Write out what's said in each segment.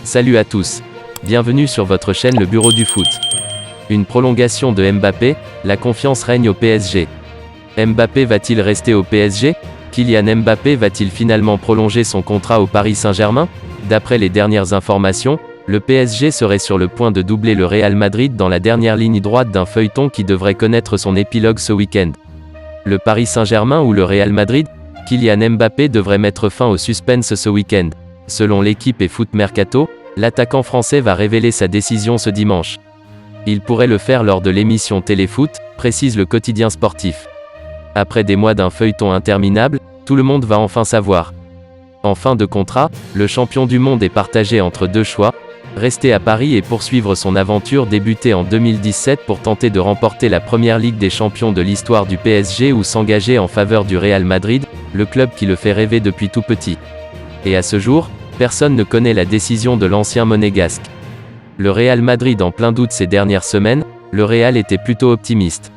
Salut à tous. Bienvenue sur votre chaîne Le Bureau du Foot. Une prolongation de Mbappé, la confiance règne au PSG. Mbappé va-t-il rester au PSG? Kylian Mbappé va-t-il finalement prolonger son contrat au Paris Saint-Germain? D'après les dernières informations, le PSG serait sur le point de doubler le Real Madrid dans la dernière ligne droite d'un feuilleton qui devrait connaître son épilogue ce week-end. Le Paris Saint-Germain ou le Real Madrid? Kylian Mbappé devrait mettre fin au suspense ce week-end. Selon l'équipe et Foot Mercato, l'attaquant français va révéler sa décision ce dimanche. Il pourrait le faire lors de l'émission Téléfoot, précise le quotidien sportif. Après des mois d'un feuilleton interminable, tout le monde va enfin savoir. En fin de contrat, le champion du monde est partagé entre deux choix, rester à Paris et poursuivre son aventure débutée en 2017 pour tenter de remporter la première Ligue des champions de l'histoire du PSG ou s'engager en faveur du Real Madrid, le club qui le fait rêver depuis tout petit. Et à ce jour, personne ne connaît la décision de l'ancien monégasque. Le Real Madrid en plein doute ces dernières semaines, le Real était plutôt optimiste.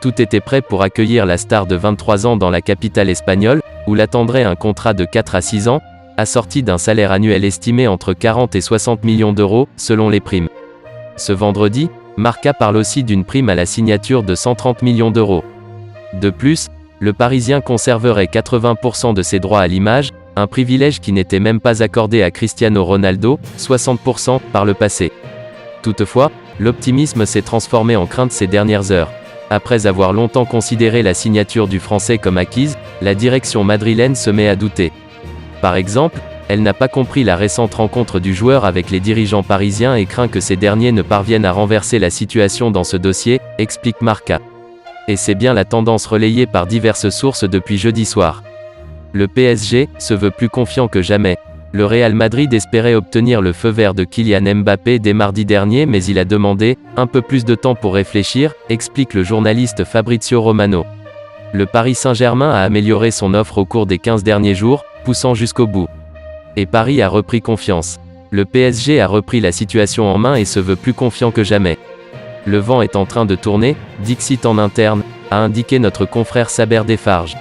Tout était prêt pour accueillir la star de 23 ans dans la capitale espagnole, où l'attendrait un contrat de 4 à 6 ans, assorti d'un salaire annuel estimé entre 40 et 60 millions d'euros, selon les primes. Ce vendredi, Marca parle aussi d'une prime à la signature de 130 millions d'euros. De plus, le Parisien conserverait 80% de ses droits à l'image, un privilège qui n'était même pas accordé à Cristiano Ronaldo, 60%, par le passé. Toutefois, l'optimisme s'est transformé en crainte ces dernières heures. Après avoir longtemps considéré la signature du Français comme acquise, la direction madrilène se met à douter. Par exemple, elle n'a pas compris la récente rencontre du joueur avec les dirigeants parisiens et craint que ces derniers ne parviennent à renverser la situation dans ce dossier, explique Marca. Et c'est bien la tendance relayée par diverses sources depuis jeudi soir. Le PSG se veut plus confiant que jamais. Le Real Madrid espérait obtenir le feu vert de Kylian Mbappé dès mardi dernier, mais il a demandé un peu plus de temps pour réfléchir, explique le journaliste Fabrizio Romano. Le Paris Saint-Germain a amélioré son offre au cours des 15 derniers jours, poussant jusqu'au bout. Et Paris a repris confiance. Le PSG a repris la situation en main et se veut plus confiant que jamais. Le vent est en train de tourner, Dixit en interne, a indiqué notre confrère Saber Defarge.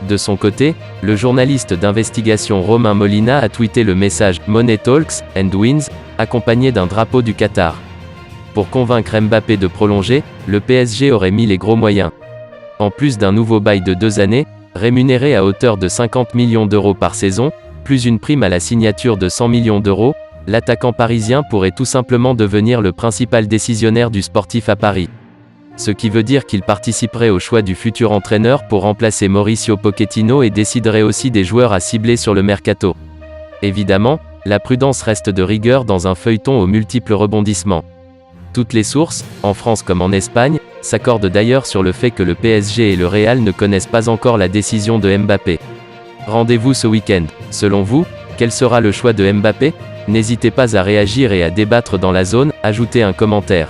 De son côté, le journaliste d'investigation Romain Molina a tweeté le message « Money Talks and Wins » accompagné d'un drapeau du Qatar. Pour convaincre Mbappé de prolonger, le PSG aurait mis les gros moyens. En plus d'un nouveau bail de 2 années, rémunéré à hauteur de 50 millions d'euros par saison, plus une prime à la signature de 100 millions d'euros, l'attaquant parisien pourrait tout simplement devenir le principal décisionnaire du sportif à Paris. Ce qui veut dire qu'il participerait au choix du futur entraîneur pour remplacer Mauricio Pochettino et déciderait aussi des joueurs à cibler sur le mercato. Évidemment, la prudence reste de rigueur dans un feuilleton aux multiples rebondissements. Toutes les sources, en France comme en Espagne, s'accordent d'ailleurs sur le fait que le PSG et le Real ne connaissent pas encore la décision de Mbappé. Rendez-vous ce week-end. Selon vous, quel sera le choix de Mbappé? N'hésitez pas à réagir et à débattre dans la zone, ajoutez un commentaire.